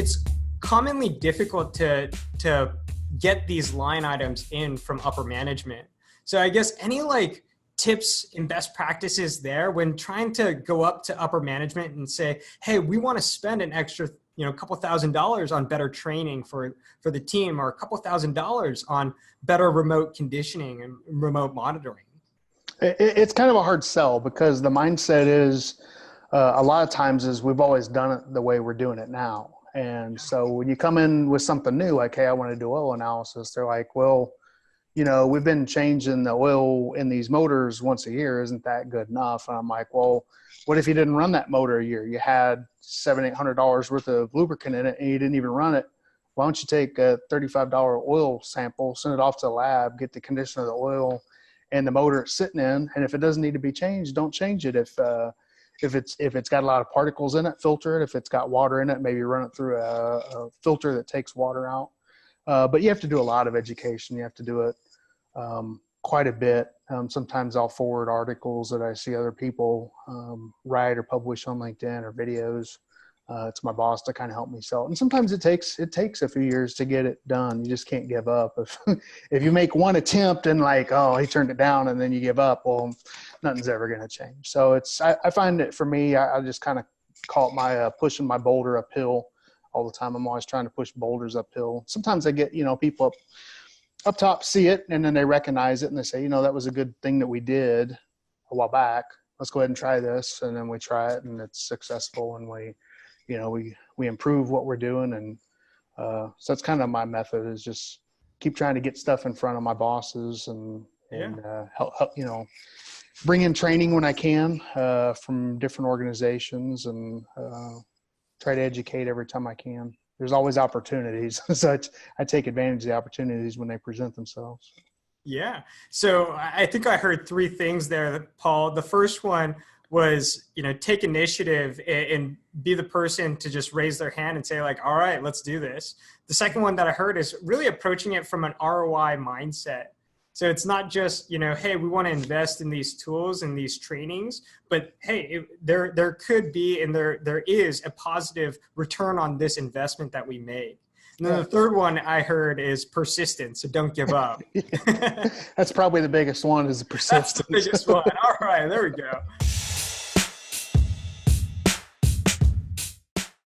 it's commonly difficult to get these line items in from upper management. So I guess any like tips and best practices there when trying to go up to upper management and say, hey, we want to spend an extra, a couple $1,000s on better training for the team, or a couple $1,000s on better remote conditioning and remote monitoring. It's kind of a hard sell, because the mindset is a lot of times is we've always done it the way we're doing it now. And so when you come in with something new, like, hey, I want to do oil analysis, they're like, well, we've been changing the oil in these motors once a year. Isn't that good enough? And I'm like, well, what if you didn't run that motor a year? You had $700-800 worth of lubricant in it and you didn't even run it. Why don't you take a $35 oil sample, send it off to the lab, get the condition of the oil and the motor it's sitting in. And if it doesn't need to be changed, don't change it. If it's got a lot of particles in it, filter it. If it's got water in it, maybe run it through a filter that takes water out. But you have to do a lot of education. You have to do it quite a bit. Sometimes I'll forward articles that I see other people write or publish on LinkedIn, or videos to my boss to kind of help me sell it. And sometimes it takes a few years to get it done. You just can't give up. If you make one attempt and like, oh, he turned it down, and then you give up, well, nothing's ever going to change. So I find that for me, I just kind of call it my pushing my boulder uphill all the time. I'm always trying to push boulders uphill. Sometimes I get, people up top see it, and then they recognize it and they say, that was a good thing that we did a while back. Let's go ahead and try this. And then we try it and it's successful, and we improve what we're doing. And so that's kind of my method, is just keep trying to get stuff in front of my bosses and help, bring in training when I can from different organizations, and try to educate every time I can. There's always opportunities. So I take advantage of the opportunities when they present themselves. Yeah. So I think I heard three things there, Paul. The first one was, take initiative and be the person to just raise their hand and say like, all right, let's do this. The second one that I heard is really approaching it from an ROI mindset. So it's not just, hey, we want to invest in these tools and these trainings, but hey, there could be, and there is a positive return on this investment that we made. And then the third one I heard is persistence. So don't give up. That's probably the biggest one, is persistence. That's the biggest one. All right, there we go.